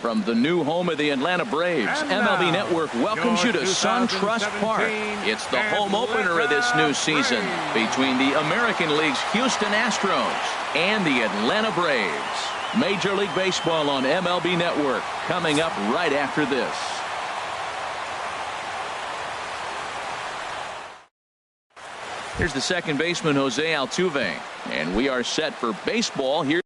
From the new home of the Atlanta Braves, MLB Network welcomes you to SunTrust Park. It's the home opener of this new season between the American League's Houston Astros and the Atlanta Braves. Major League Baseball on MLB Network coming up right after this. Here's the second baseman, Jose Altuve, and we are set for baseball here.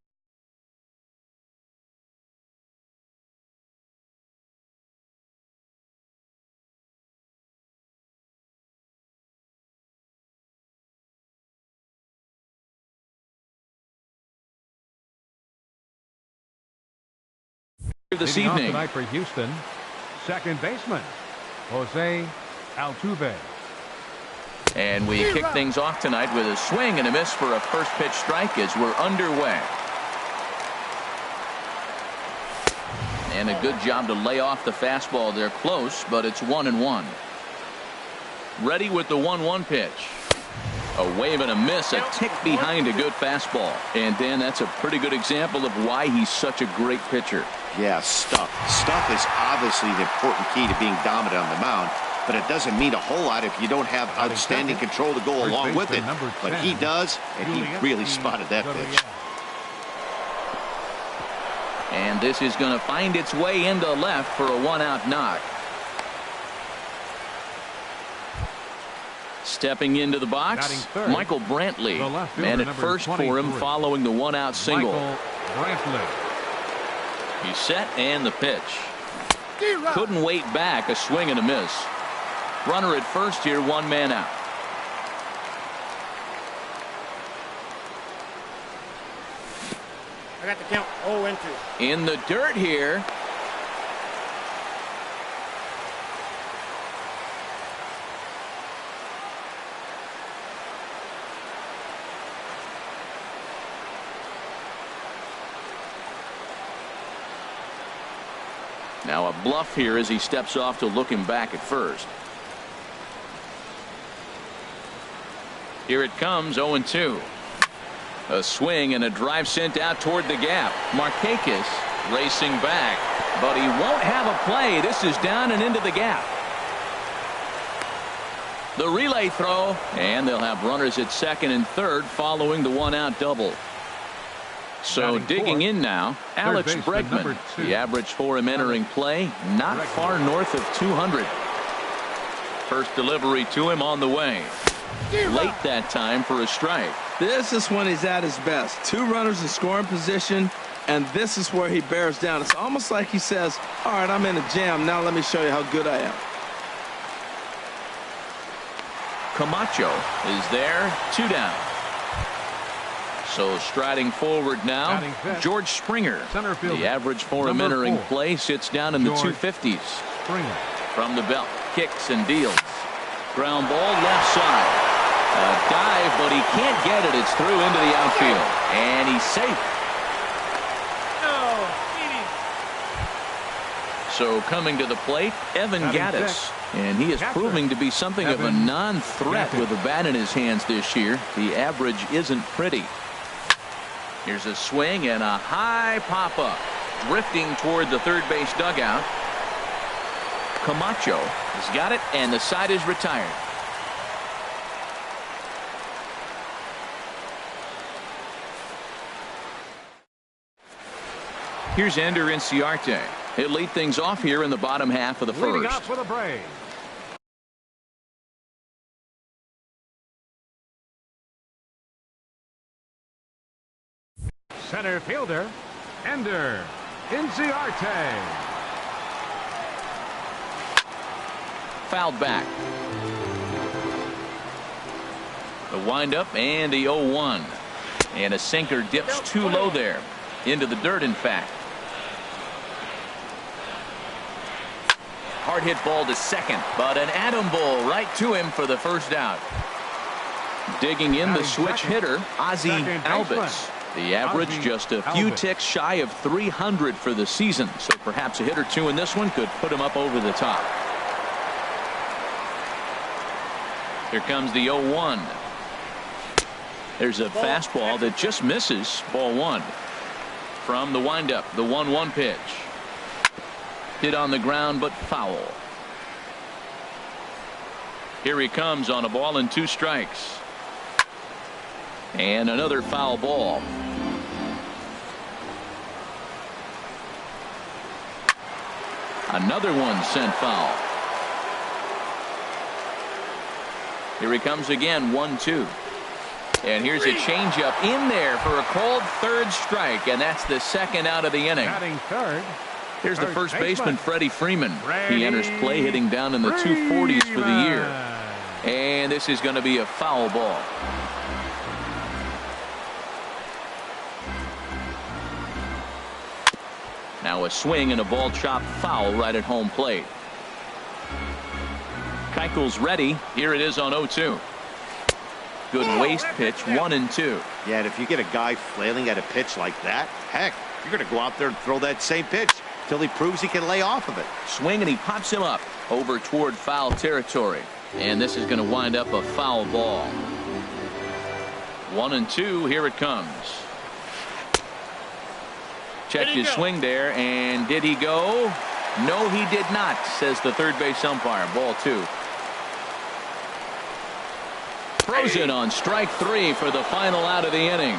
This evening tonight for Houston, second baseman Jose Altuve. And we kick things off tonight with a swing and a miss for a first pitch strike as we're underway. And a good job to lay off the fastball. They're close, but it's 1-1. Ready with the 1-1 pitch. A wave and a miss, a tick behind a good fastball. And Dan, that's a pretty good example of why he's such a great pitcher. Yeah, stuff is obviously the important key to being dominant on the mound, but it doesn't mean a whole lot if you don't have outstanding control to go along with it. But he does, and he really spotted that pitch. And this is going to find its way into left for a 1-out knock. Stepping into the box, Michael Brantley. Man at first for him following the 1-out single. He's set and the pitch. Couldn't wait back, a swing and a miss. Runner at first here, 1 man out. I got the count 0-2. In the dirt here. Now a bluff here as he steps off to look him back at first. Here it comes, 0-2. A swing and a drive sent out toward the gap. Markakis racing back, but he won't have a play. This is down and into the gap. The relay throw, and they'll have runners at second and third following the 1-out double. So digging in now, Alex Bregman. The average for him entering play, not far north of 200. First delivery to him on the way. Late that time for a strike. This is when he's at his best. 2 runners in scoring position, and this is where he bears down. It's almost like he says, all right, I'm in a jam. Now let me show you how good I am. Camacho is there, 2 down. So striding forward now, George Springer. The average for him entering play sits down in the 250s. From the belt, kicks and deals. Ground ball left side. A dive, but he can't get it. It's through into the outfield. And he's safe. So coming to the plate, Evan Gattis. And he is proving to be something of a non-threat with a bat in his hands this year. The average isn't pretty. Here's a swing and a high pop-up. Drifting toward the third base dugout. Camacho has got it, and the side is retired. Here's Ender Inciarte. He'll lead things off here in the bottom half of the first. Leading off for the Braves, center fielder Ender Inciarte. Fouled back. The windup and the 0-1. And a sinker dips too low there. Into the dirt, in fact. Hard hit ball to second, but an atom ball right to him for the first out. Digging in the switch hitter, Ozzie Albies. The average just a few ticks shy of 300 for the season, so perhaps a hit or two in this one could put him up over the top. Here comes the 0-1. There's a fastball that just misses, ball 1. From the windup, the 1-1 pitch. Hit on the ground, but foul. Here he comes on a ball and 2 strikes. And another foul ball. Another one sent foul. Here he comes again, 1-2. And here's a changeup in there for a called 3rd strike, and that's the 2nd out of the inning. Batting third. Here's the first baseman, Freddie Freeman. He enters play hitting down in the 240s for the year. And this is going to be a foul ball. Now a swing and a ball chopped foul right at home plate. Keuchel's ready. Here it is on 0-2. Good waist pitch, 1-2. Yeah, and if you get a guy flailing at a pitch like that, heck, you're going to go out there and throw that same pitch till he proves he can lay off of it. Swing and he pops him up over toward foul territory. And this is going to wind up a foul ball. 1-2. Here it comes. Checked his swing there, and did he go? No, he did not, says the third base umpire. Ball 2. Frozen on strike 3 for the final out of the inning.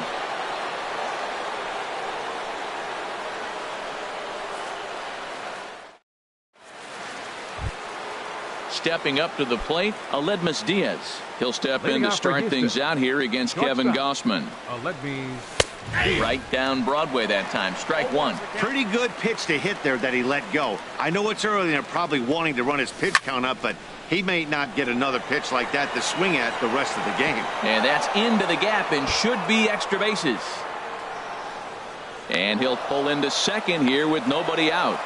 Stepping up to the plate, Aledmys Diaz. He'll step in to start things out here against Kevin Gausman. Right down Broadway that time. Strike 1. Pretty good pitch to hit there that he let go. I know it's early and they're probably wanting to run his pitch count up, but he may not get another pitch like that to swing at the rest of the game. And that's into the gap and should be extra bases. And he'll pull into second here with nobody out.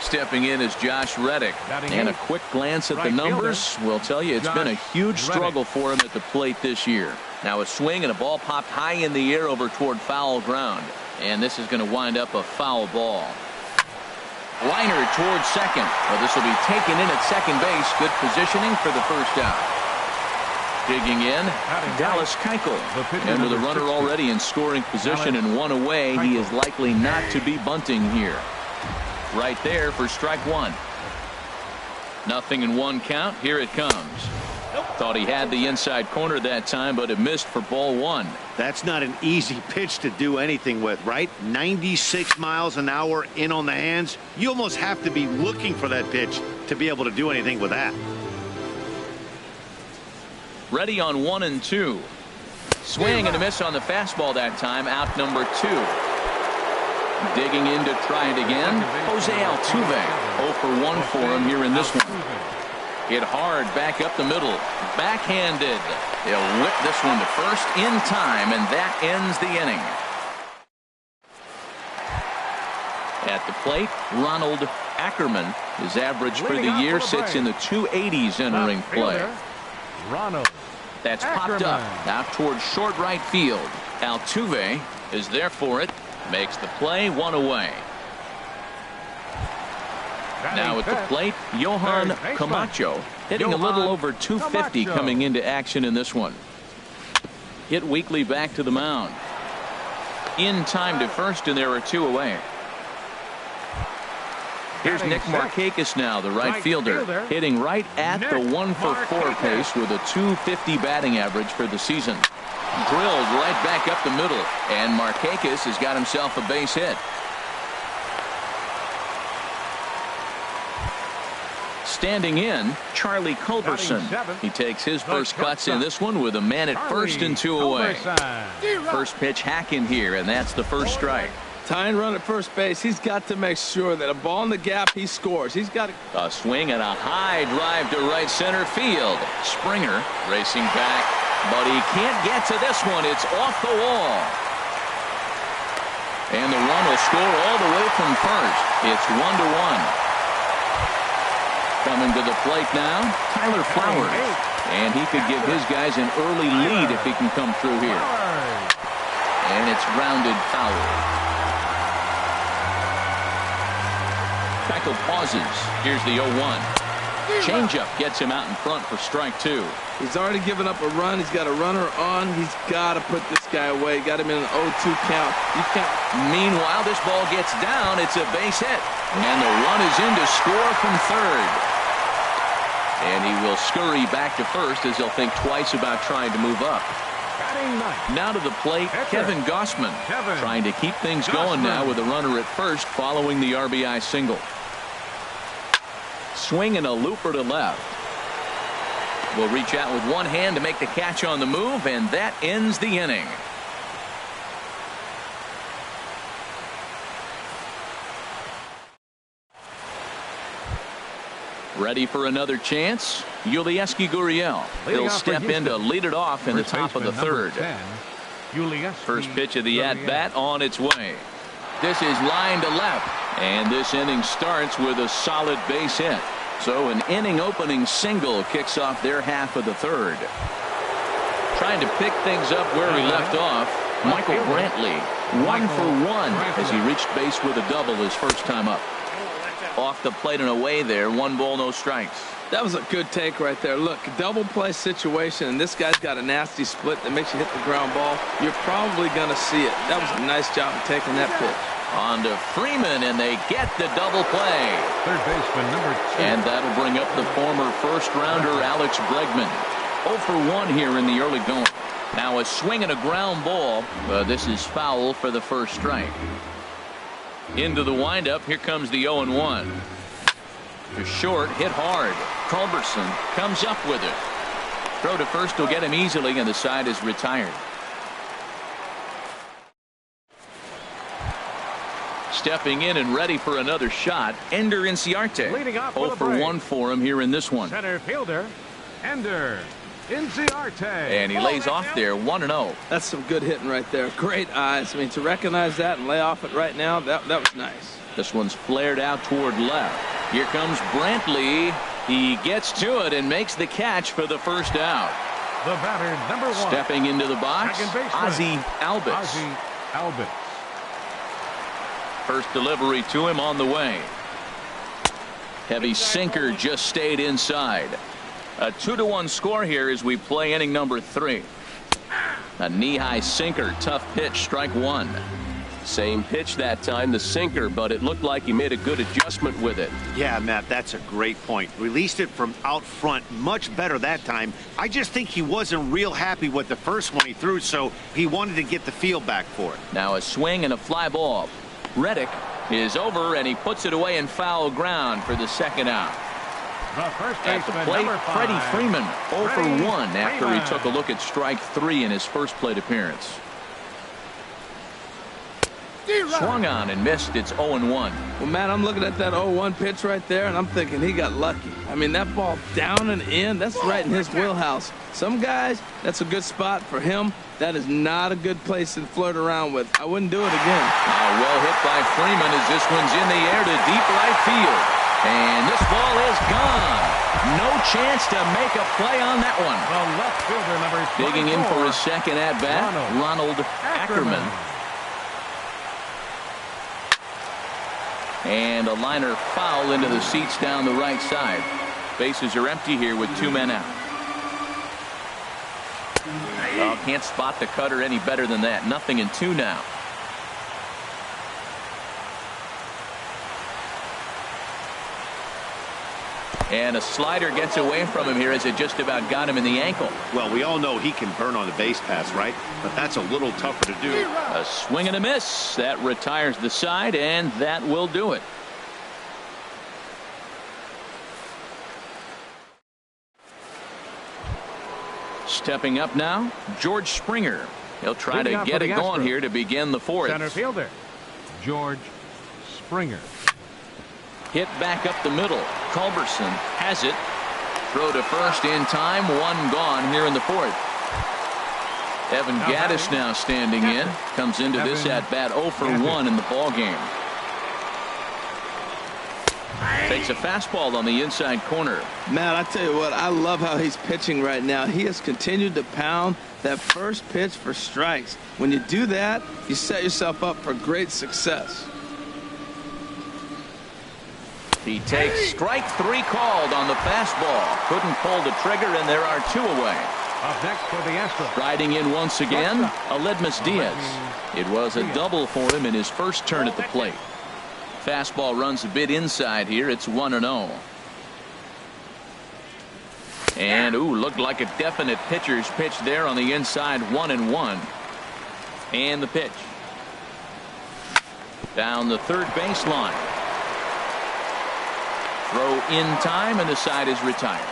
Stepping in is Josh Reddick. And a quick glance at the numbers will tell you it's been a huge struggle for him at the plate this year. Now a swing and a ball popped high in the air over toward foul ground. And this is going to wind up a foul ball. Liner towards second. Well, this will be taken in at second base. Good positioning for the first out. Digging in, Dallas Keuchel. And with a runner already in scoring position and 1 away, he is likely not to be bunting here. Right there for strike 1. 0-1 count. Here it comes. Thought he had the inside corner that time, but it missed for ball 1. That's not an easy pitch to do anything with, right? 96 miles an hour in on the hands. You almost have to be looking for that pitch to be able to do anything with that. Ready on 1-2. Swing and a miss on the fastball that time. Out number 2. Digging in to try it again. Jose Altuve. 0 for 1 for him here in this one. Hit hard back up the middle. Backhanded. They'll whip this one to first in time, and that ends the inning. At the plate, Ronald Ackerman. His average for the year sits in the 280s entering play. That's popped up out towards short right field. Altuve is there for it. Makes the play, 1 away. Now at the plate, Johan Camacho, hitting a little over 250 coming into action in this one. Hit weakly back to the mound. In time to first, and there are 2 away. Here's Nick Markakis now, the right fielder, hitting right at the 1 for 4 pace with a 250 batting average for the season. Drilled right back up the middle, and Markakis has got himself a base hit. Standing in, Charlie Culberson. He takes his first cuts in this one with a man at first and 2 away. First pitch hack in here, and that's the first strike. Tying run at first base, he's got to make sure that a ball in the gap, he scores. He's got a swing and a high drive to right center field. Springer racing back, but he can't get to this one. It's off the wall. And the run will score all the way from first. It's 1-1. Coming to the plate now, Tyler Flowers. And he could give his guys an early lead if he can come through here. And it's grounded foul. Keuchel pauses. Here's the 0-1. Changeup gets him out in front for strike 2. He's already given up a run. He's got a runner on. He's got to put this guy away. Got him in an 0-2 count. You can't. Meanwhile, this ball gets down. It's a base hit. And the run is in to score from third. And he will scurry back to first as he'll think twice about trying to move up. Now to the plate, Kevin Gossman, trying to keep things going now with a runner at first following the RBI single. Swing and a looper to left. Will reach out with one hand to make the catch on the move, and that ends the inning. Ready for another chance? Yulieski Gurriel. He'll step in to lead it off in the top of the third. First pitch of the at-bat on its way. This is line to left, and this inning starts with a solid base hit. So an inning-opening single kicks off their half of the third. Trying to pick things up where he left off, Michael Brantley, 1 for 1 as he reached base with a double his first time up. Off the plate and away there, 1 ball, no strikes. That was a good take right there. Look, double play situation, and this guy's got a nasty split that makes you hit the ground ball. You're probably going to see it. That was a nice job of taking that pitch. On to Freeman, and they get the double play. Third baseman number 2. And that'll bring up the former first-rounder Alex Bregman. 0 for 1 here in the early going. Now a swing and a ground ball. This is foul for the first strike. Into the windup. Here comes the 0-1. To short, hit hard. Culberson comes up with it. Throw to first will get him easily, and the side is retired. Stepping in and ready for another shot, Ender Inciarte. 0 for 1 for him here in this one. Center fielder, Ender Inciarte. And he lays off there, 1-0. That's some good hitting right there. Great eyes. I mean, to recognize that and lay off it right now, that was nice. This one's flared out toward left. Here comes Brantley. He gets to it and makes the catch for the first out. The batter, number 1. Stepping into the box, Ozzie Albies. First delivery to him on the way. Heavy sinker just stayed inside. A 2-1 score here as we play inning number 3. A knee-high sinker, tough pitch, strike 1. Same pitch that time, the sinker, but it looked like he made a good adjustment with it. Yeah, Matt, that's a great point. Released it from out front much better that time. I just think he wasn't real happy with the first one he threw, so he wanted to get the feel back for it. Now a swing and a fly ball. Reddick is over, and he puts it away in foul ground for the second out. At the plate, Freddie Freeman 0 for 1 after he took a look at strike 3 in his first plate appearance. Swung on and missed. It's 0-1. Well, Matt, I'm looking at that 0-1 pitch right there, and I'm thinking he got lucky. I mean, that ball down and in, that's right in his wheelhouse. Some guys, that's a good spot for him. That is not a good place to flirt around with. I wouldn't do it again. Well hit by Freeman as this one's in the air to deep right field. And this ball is gone. No chance to make a play on that one. The left fielder, number 24. Digging in for his second at-bat, Ronald Ackerman. And a liner foul into the seats down the right side. Bases are empty here with 2 men out. Oh, can't spot the cutter any better than that. 0-2 now. And a slider gets away from him here as it just about got him in the ankle. Well, we all know he can burn on the base pass, right? But that's a little tougher to do. A swing and a miss. That retires the side, and that will do it. Stepping up now, George Springer. He'll try to get it going here to begin the fourth. Center fielder, George Springer. Hit back up the middle. Culberson has it. Throw to first in time. 1 gone here in the fourth. Evan Gattis now standing in. Comes into this at-bat 0 for 1 in the ball game. Takes a fastball on the inside corner. Matt, I tell you what, I love how he's pitching right now. He has continued to pound that first pitch for strikes. When you do that, you set yourself up for great success. He takes strike 3 called on the fastball. Couldn't pull the trigger, and there are 2 away. Up next for the Astros. Riding in once again, Aledmus Diaz. It was a double for him in his first turn at the plate. Fastball runs a bit inside here. It's 1-0. And, looked like a definite pitcher's pitch there on the inside, 1-1. And the pitch. Down the third baseline. Throw in time, and the side is retired.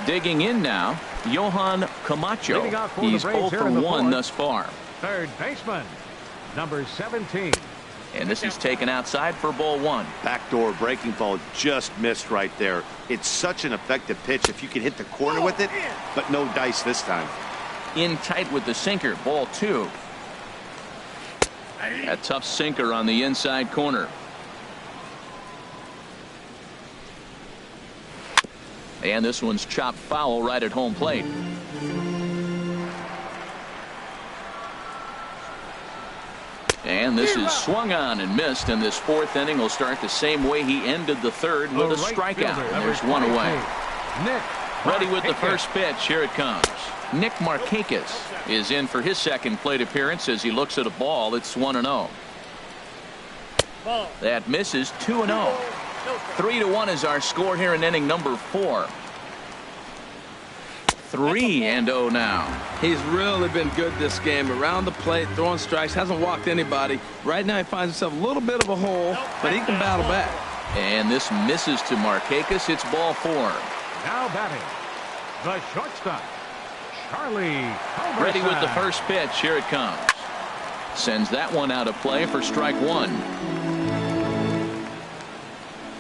Digging in now, Johan Camacho. He's 0 for 1 thus far. Third baseman, number 17. And this is taken outside for ball 1. Backdoor breaking ball just missed right there. It's such an effective pitch if you can hit the corner with it, but no dice this time. In tight with the sinker, ball 2. A tough sinker on the inside corner. And this one's chopped foul right at home plate. And this is swung on and missed, and this 4th inning will start the same way he ended the 3rd with a strikeout. And there's 1 away. Ready with the first pitch. Here it comes. Nick Markakis is in for his 2nd plate appearance as he looks at a ball. It's 1-0. That misses. 2-0. 3-1 is our score here in inning number 4. 3-0 now. He's really been good this game. Around the plate, throwing strikes, hasn't walked anybody. Right now he finds himself a little bit of a hole, but he can battle back. And this misses to Markakis. It's ball 4. Now batting, the shortstop, Charlie Culberson. Ready with the first pitch. Here it comes. Sends that one out of play for strike 1.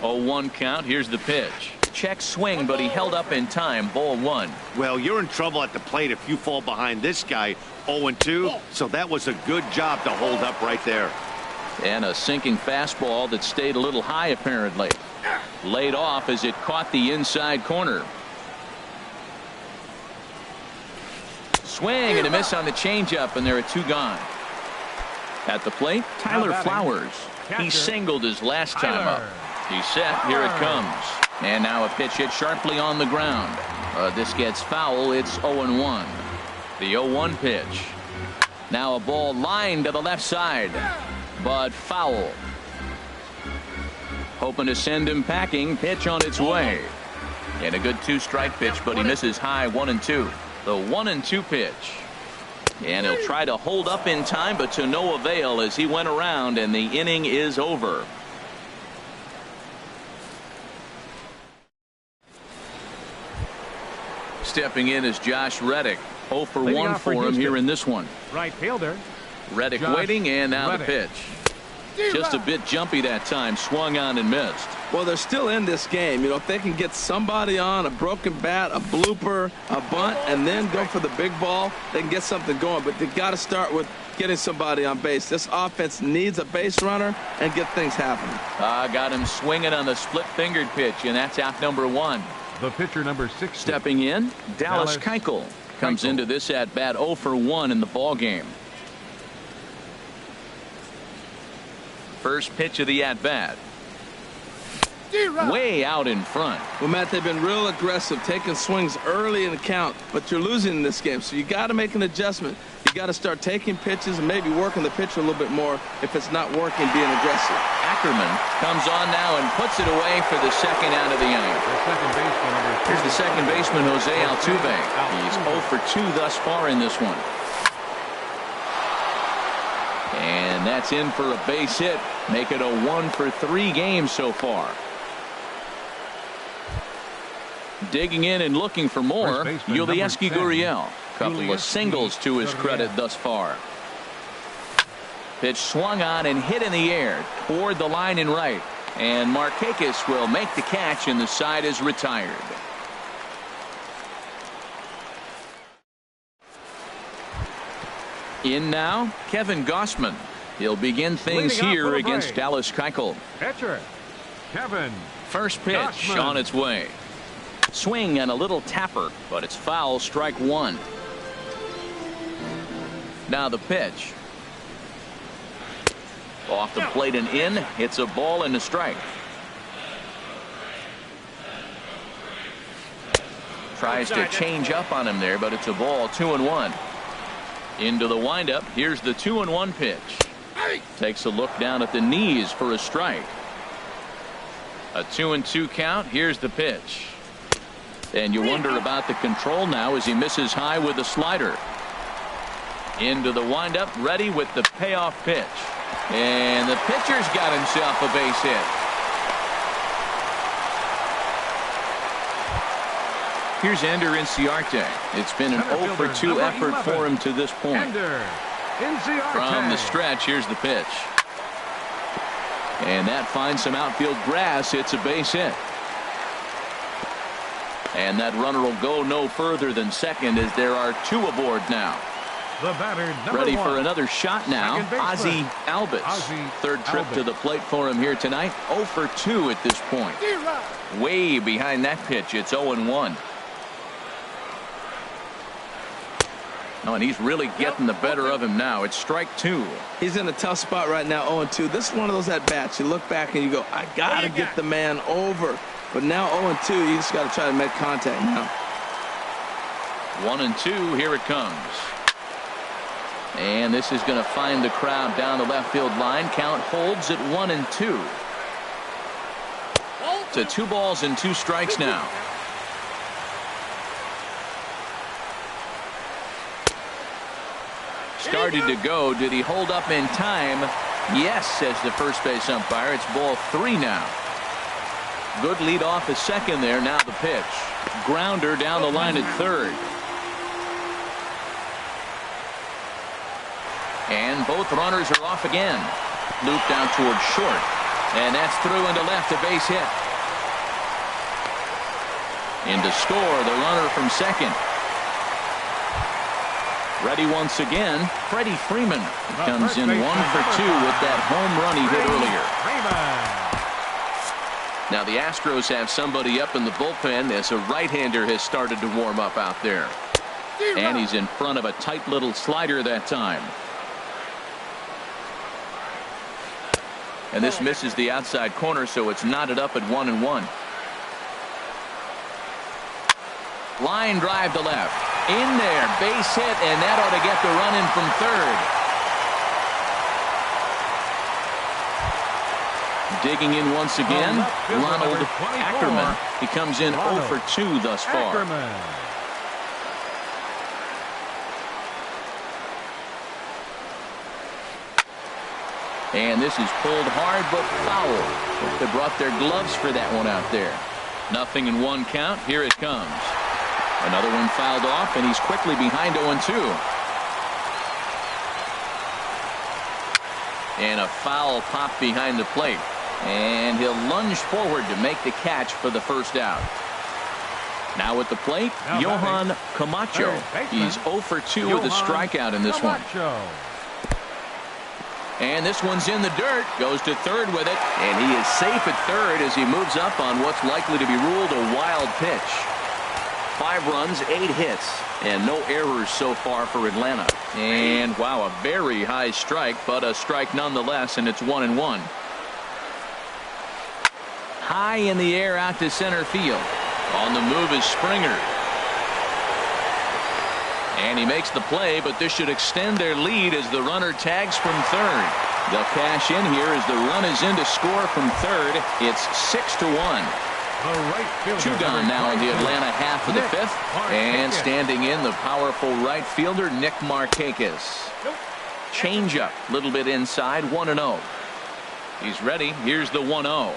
0-1 count. Here's the pitch. Check swing, but he held up in time. Ball 1. Well, you're in trouble at the plate if you fall behind this guy. 0-2, so that was a good job to hold up right there. And a sinking fastball that stayed a little high apparently. Laid off as it caught the inside corner. Swing and a miss on the changeup, and there are 2 gone. At the plate, Tyler Flowers. He singled his last time up. He's set. Here it comes. And now a pitch hit sharply on the ground. This gets foul. It's 0-1. The 0-1 pitch. Now a ball lined to the left side, but foul. Hoping to send him packing. Pitch on its way. And a good 2-strike pitch, but he misses high. 1-2. The 1-2 pitch. And he'll try to hold up in time, but to no avail as he went around, and the inning is over. Stepping in is Josh Reddick. 0 for 1 for him here in this one. Right fielder. Reddick waiting, and now the pitch. Just a bit jumpy that time. Swung on and missed. Well, they're still in this game. You know, if they can get somebody on, a broken bat, a blooper, a bunt, and then go for the big ball, they can get something going. But they got to start with getting somebody on base. This offense needs a base runner and get things happening. Got him swinging on the split-fingered pitch, and that's out number 1. The pitcher number 6. Stepping in, Dallas Keuchel comes into this at bat 0 for 1 in the ball game. First pitch of the at bat. Way out in front. Well, Matt, they've been real aggressive, taking swings early in the count, but you're losing in this game, so you got to make an adjustment. You got to start taking pitches and maybe working the pitcher a little bit more if it's not working, being aggressive. Ackerman comes on now and puts it away for the 2nd out of the inning. Here's the second baseman, Jose Altuve. He's 0 for 2 thus far in this one. And that's in for a base hit. Make it a 1 for 3 game so far. Digging in and looking for more, Yulieski Gurriel. Couple of singles to his credit thus far. Pitch swung on and hit in the air toward the line and right. And Markakis will make the catch, and the side is retired. In now, Kevin Gausman. He'll begin things here against Dallas Keuchel. Pitcher, Kevin. First pitch Gausman. On its way. Swing and a little tapper, but it's foul. Strike 1. Now the pitch. Off the plate and in. It's a ball and a strike. Tries to change up on him there, but it's a ball. 2-1. Into the windup. Here's the 2-1 pitch. Takes a look down at the knees for a strike. A 2-2 count. Here's the pitch. And you wonder about the control now as he misses high with the slider. Into the windup, ready with the payoff pitch. And the pitcher's got himself a base hit. Here's Ender Inciarte. It's been an 0-for-2 effort for him to this point. From the stretch, here's the pitch. And that finds some outfield grass. It's a base hit. And that runner will go no further than second as there are 2 aboard now. The batter, ready 1. for another shot now. Ozzie Albies. Third trip to the plate for him here tonight. 0-for-2 at this point. Way behind that pitch. It's 0-1. Oh, and he's really getting the better of him now. It's strike 2. He's in a tough spot right now, 0-2. This is one of those at-bats. You look back and you go, I got to get the man over. But now 0-2, you just got to try to make contact now. 1-2, here it comes. And this is going to find the crowd down the left field line. Count holds at 1-2. To 2 balls and 2 strikes now. Started to go. Did he hold up in time? Yes, says the first base umpire. It's ball 3 now. Good lead off at second there. Now the pitch. Grounder down the line at third. And both runners are off again. Loop down towards short. And that's through into left, a base hit. In to score, the runner from second. Ready once again, Freddie Freeman comes in 1-for-2 with that home run he hit earlier. Now the Astros have somebody up in the bullpen as a right-hander has started to warm up out there. And he's in front of a tight little slider that time. And this misses the outside corner, so it's knotted up at 1-1. Line drive to left. In there, base hit, and that ought to get the run in from third. Digging in once again, Ronald Ackerman. He comes in 0-for-2 thus far. And this is pulled hard but foul. They brought their gloves for that one out there. 0-1 count. Here it comes. Another one fouled off, and he's quickly behind 0-2. And a foul pop behind the plate. And he'll lunge forward to make the catch for the first out. Now at the plate, Johan Camacho. He's 0-for-2 with a strikeout in this one. And this one's in the dirt. Goes to third with it. And he is safe at third as he moves up on what's likely to be ruled a wild pitch. 5 runs, 8 hits, and no errors so far for Atlanta. And wow, a very high strike, but a strike nonetheless, and it's 1-1. High in the air out to center field. On the move is Springer. And he makes the play, but this should extend their lead as the runner tags from third. They'll cash in here as the run is in to score from third. It's 6-1. 2 gone now in the Atlanta half of the 5th. And standing in, the powerful right fielder, Nick Markakis. Change up, a little bit inside, 1-0. He's ready. Here's the 1-0.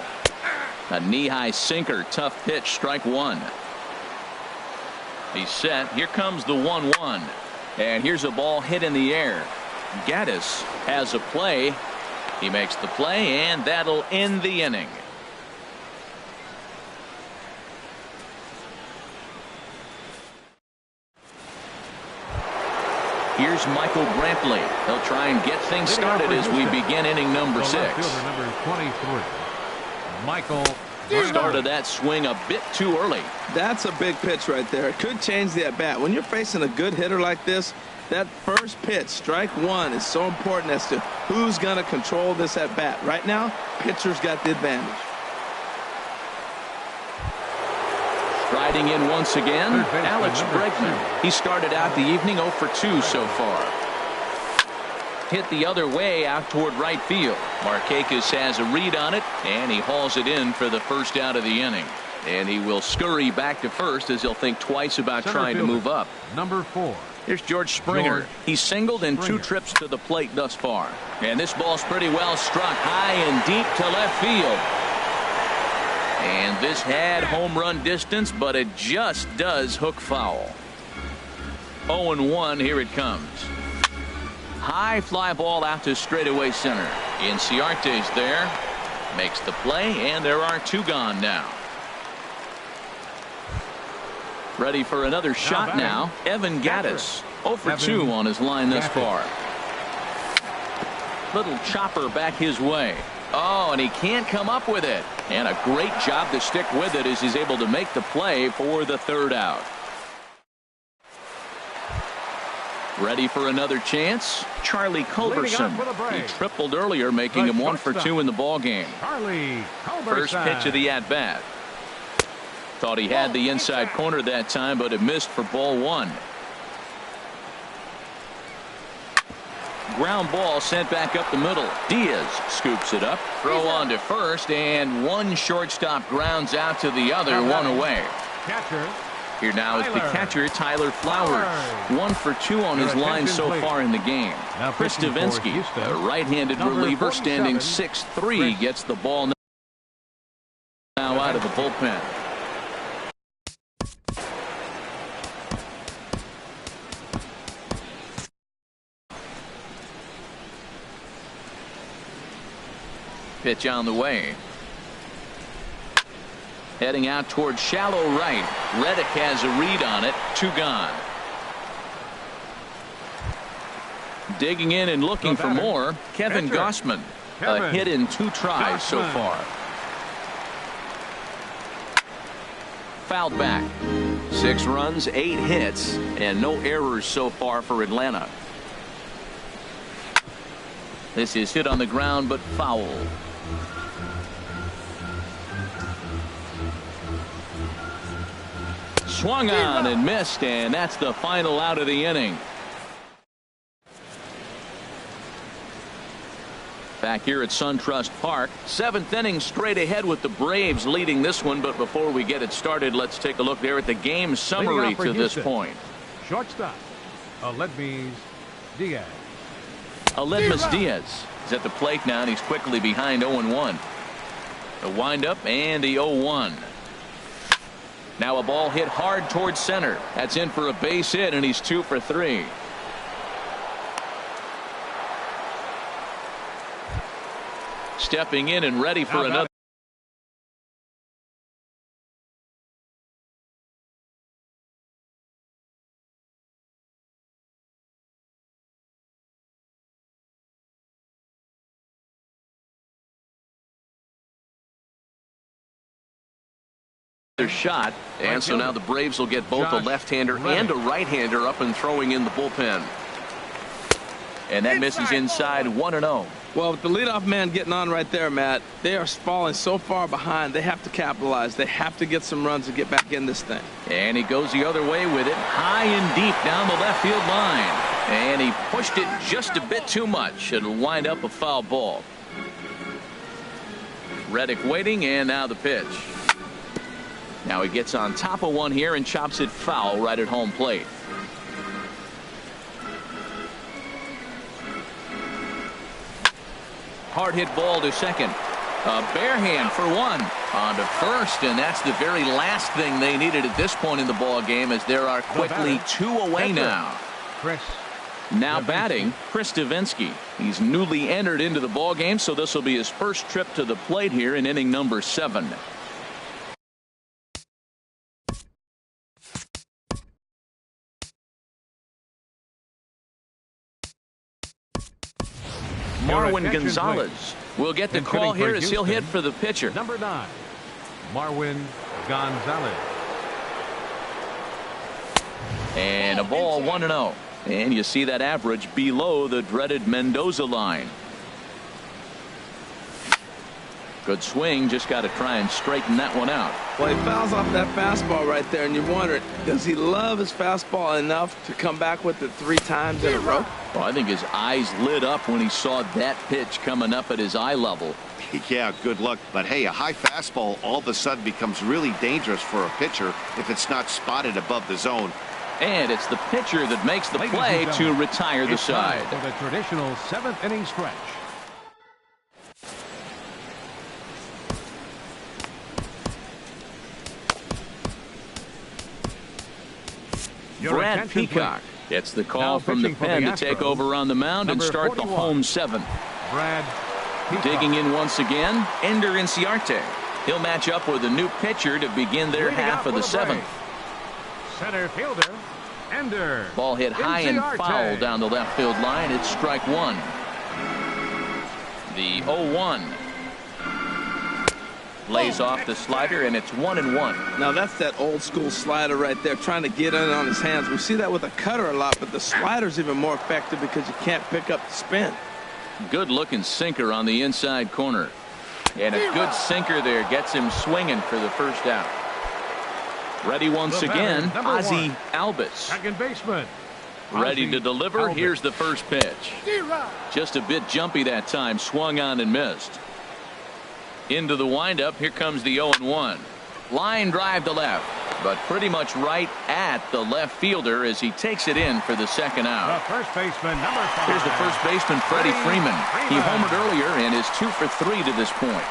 A knee-high sinker, tough pitch, strike 1. He's set. Here comes the 1-1. And here's a ball hit in the air. Gaddis has a play. He makes the play, and that'll end the inning. Here's Michael Brantley. He'll try and get things started as we begin inning number 6. Number 23, Michael Started that swing a bit too early. That's a big pitch right there. It could change the at-bat. When you're facing a good hitter like this, that first pitch, strike one, is so important as to who's going to control this at-bat. Right now, pitcher's got the advantage. Striding in once again, Alex Bregman. He started out the evening 0 for 2 so far. Hit the other way out toward right field. Markakis has a read on it, and he hauls it in for the first out of the inning. And he will scurry back to first as he'll think twice about trying to move up. Number 4. Here's George Springer. He's singled in 2 trips to the plate thus far. And this ball's pretty well struck high and deep to left field. And this had home run distance, but it just does hook foul. 0-1, here it comes. High fly ball out to straightaway center. Inciarte's there. Makes the play, and there are 2 gone now. Ready for another shot now. Evan Gattis. 0 for 2 on his line thus far. Little chopper back his way. Oh, and he can't come up with it. And a great job to stick with it as he's able to make the play for the 3rd out. Ready for another chance? Charlie Culberson. He tripled earlier, making him 1 for 2 in the ball game. First pitch of the at-bat. Thought he had the inside corner that time, but it missed for ball 1. Ground ball sent back up the middle. Diaz scoops it up. Throw on to first, and one shortstop grounds out to the other, 1 away. Here now is the catcher, Tyler Flowers. 1 for 2 on his line so far in the game. Chris Davinsky, a right-handed reliever, standing 6'3", gets the ball now out of the bullpen. Pitch on the way. Heading out towards shallow right. Reddick has a read on it. 2 gone. Digging in and looking for more. Kevin Gausman. A hit in 2 tries so far. Fouled back. 6 runs, 8 hits, and no errors so far for Atlanta. This is hit on the ground, but foul. Swung on and missed, and that's the final out of the inning. Back here at SunTrust Park, 7th inning straight ahead with the Braves leading this one. But before we get it started, let's take a look there at the game summary to this point. Shortstop, Aledmys Diaz. Aledmys Diaz is at the plate now, and he's quickly behind 0-1. The windup and the 0-1. Now a ball hit hard towards center. That's in for a base hit, and he's 2 for 3. Stepping in and ready for another. Shot, and so now the Braves will get both a left-hander and a right-hander up and throwing in the bullpen. And that misses inside, 1-0. Well, with the leadoff man getting on right there, Matt, they are falling so far behind. They have to capitalize. They have to get some runs to get back in this thing. And he goes the other way with it, high and deep down the left field line. And he pushed it just a bit too much. It'll wind up a foul ball. Reddick waiting, and now the pitch. Now he gets on top of one here and chops it foul right at home plate. Hard hit ball to second. A bare hand for 1 on to first, and that's the very last thing they needed at this point in the ball game, as there are quickly 2 away now. Now batting, Chris Davinsky. He's newly entered into the ball game, so this will be his first trip to the plate here in inning number 7. Marwin Gonzalez will get the call here as he'll hit for the pitcher. Number 9. Marwin Gonzalez. And a ball 1-0. And you see that average below the dreaded Mendoza line. Good swing, just got to try and straighten that one out. Well, he fouls off that fastball right there, and you wonder, does he love his fastball enough to come back with it 3 times in a row? Well, I think his eyes lit up when he saw that pitch coming up at his eye level. Yeah, good luck. But hey, a high fastball all of a sudden becomes really dangerous for a pitcher if it's not spotted above the zone. And it's the pitcher that makes the play to retire the side. For the traditional 7th inning stretch. Brad Peacock gets the call from the pen to take over on the mound and start the home 7th. Brad Peacock. Digging in once again, Ender Inciarte. He'll match up with a new pitcher to begin their half of the 7th. Center fielder, Ender. Ball hit high and foul down the left field line. It's strike 1. The 0-1. Lays off the slider, and it's 1-1. Now that's that old school slider right there, trying to get in on his hands. We see that with a cutter a lot, but the slider's even more effective because you can't pick up the spin. Good looking sinker on the inside corner. And a good sinker there gets him swinging for the first out. Ready once again, Ozzie Albies. Second baseman. Ready to deliver. Here's the first pitch. Just a bit jumpy that time, swung on and missed. Into the windup, here comes the 0-1. Line drive to left, but pretty much right at the left fielder as he takes it in for the second out. The first baseman, number 5. Here's the first baseman, Freddie Freeman. He homered earlier and is 2 for 3 to this point.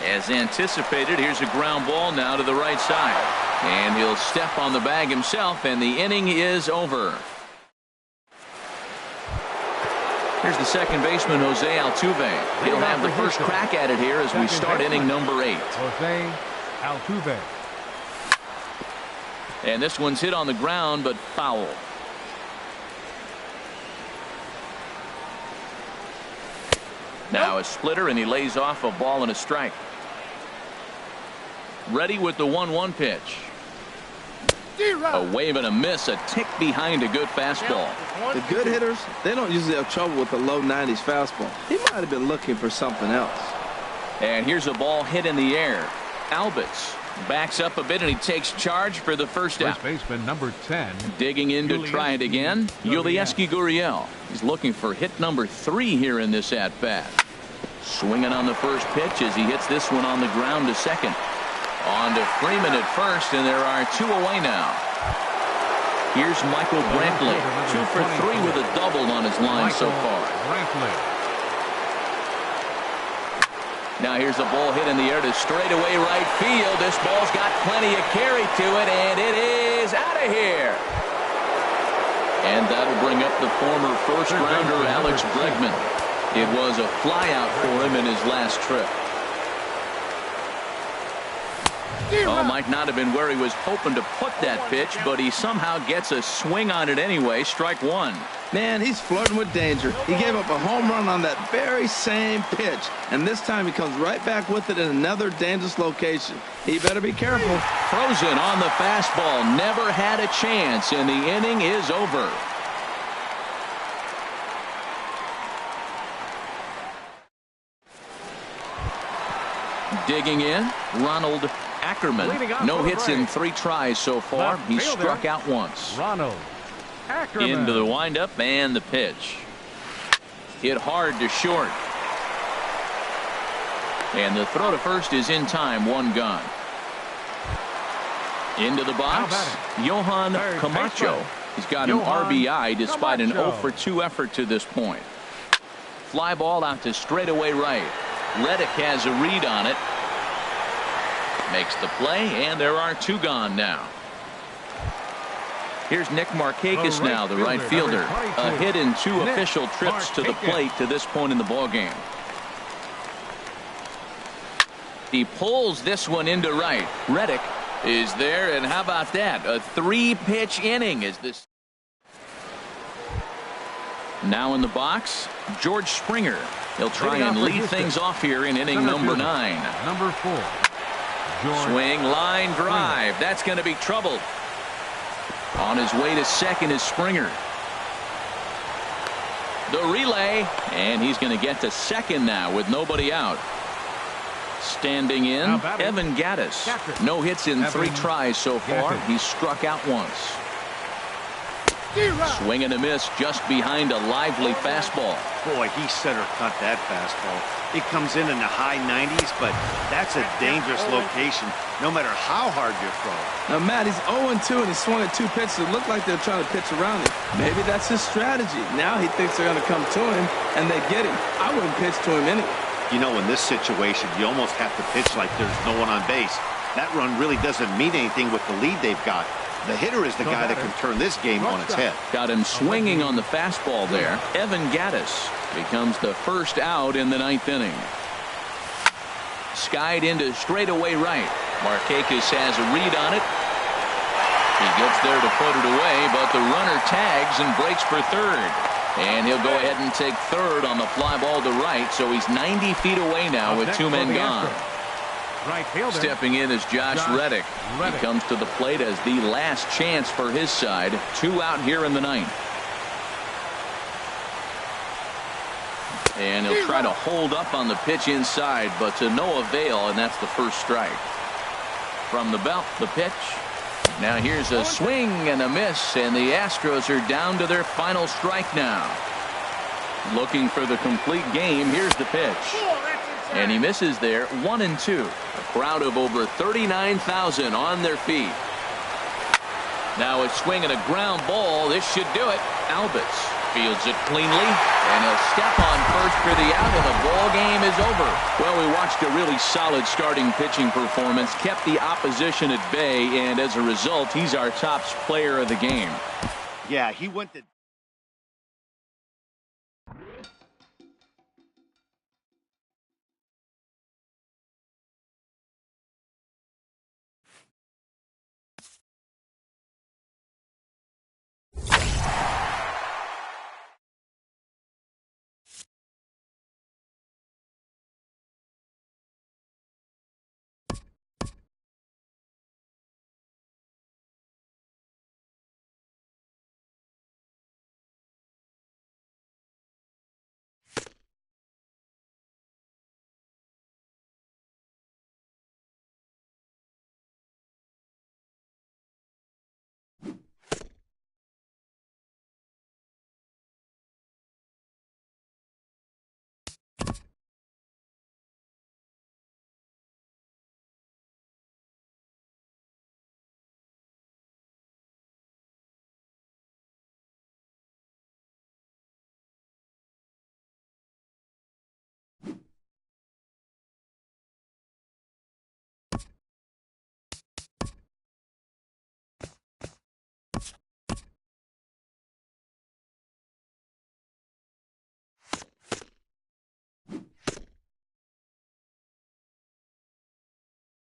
As anticipated, here's a ground ball now to the right side. And he'll step on the bag himself, and the inning is over. Here's the second baseman, Jose Altuve. He'll have the first crack at it here as we start inning number 8. Jose Altuve. And this one's hit on the ground, but foul. Now a splitter, and he lays off a ball and a strike. Ready with the 1-1 pitch. A wave and a miss, a tick behind a good fastball. The good hitters, they don't usually have trouble with the low 90s fastball. He might have been looking for something else. And here's a ball hit in the air. Albies backs up a bit, and he takes charge for the first out. First baseman, number 10. Digging in to try it again, Yulieski Gurriel. He's looking for hit number 3 here in this at-bat. Swinging on the first pitch as he hits this one on the ground to second. On to Freeman at first, and there are 2 away now. Here's Michael Brantley, 2 for 3 with a double on his line so far. Now here's a ball hit in the air to straightaway right field. This ball's got plenty of carry to it, and it is out of here. And that'll bring up the former first-rounder Alex Bregman. It was a flyout for him in his last trip. Oh, might not have been where he was hoping to put that pitch, but he somehow gets a swing on it anyway. Strike 1. Man, he's flirting with danger. He gave up a home run on that very same pitch, and this time he comes right back with it in another dangerous location. He better be careful. Frozen on the fastball. Never had a chance, and the inning is over. Digging in, Ronald Ackerman. No hits in 3 tries so far. He's struck out once. Ronald Ackerman. Into the windup and the pitch. Hit hard to short. And the throw to first is in time. 1 gone. Into the box, Johan Camacho. He's got an RBI despite an 0 for 2 effort to this point. Fly ball out to straightaway right. Reddick has a read on it. Makes the play, and there are 2 gone now. Here's Nick Markakis now, the right fielder. A hit in 2 official trips to the plate to this point in the ballgame. He pulls this one into right. Reddick is there, and how about that? A 3-pitch inning is this. Now in the box, George Springer. He'll try and lead things off here in inning number 9. Number 4. Swing, line drive. That's going to be trouble. On his way to second is Springer. The relay, and he's going to get to second now with nobody out. Standing in, Evan Gattis. No hits in 3 tries so far. He's struck out once. Swing and a miss just behind a lively fastball. Boy, he center cut that fastball. It comes in the high 90s, but that's a dangerous location no matter how hard you throw. Now, Matt, he's 0-2 and he swung at 2 pitches that look like they're trying to pitch around him. Maybe that's his strategy. Now he thinks they're going to come to him, and they get him. I wouldn't pitch to him anyway. You know, in this situation, you almost have to pitch like there's no one on base. That run really doesn't mean anything with the lead they've got. The hitter is the guy that can turn this game on its head. Got him swinging on the fastball there. Evan Gattis becomes the first out in the 9th inning. Skied into straightaway right. Markakis has a read on it. He gets there to put it away, but the runner tags and breaks for third. And he'll go ahead and take third on the fly ball to right, so he's 90 feet away now with 2 men gone. Stepping in is Josh Reddick. He comes to the plate as the last chance for his side. 2 out here in the 9th. And he'll try to hold up on the pitch inside, but to no avail, and that's the first strike. From the belt, the pitch. Now here's a swing and a miss, and the Astros are down to their final strike now. Looking for the complete game. Here's the pitch. And he misses there. 1-2. A crowd of over 39,000 on their feet. Now a swing and a ground ball. This should do it. Albus fields it cleanly, and he'll step on first for the out, and the ball game is over. Well, we watched a really solid starting pitching performance, kept the opposition at bay, and as a result, he's our top player of the game. Yeah, he went to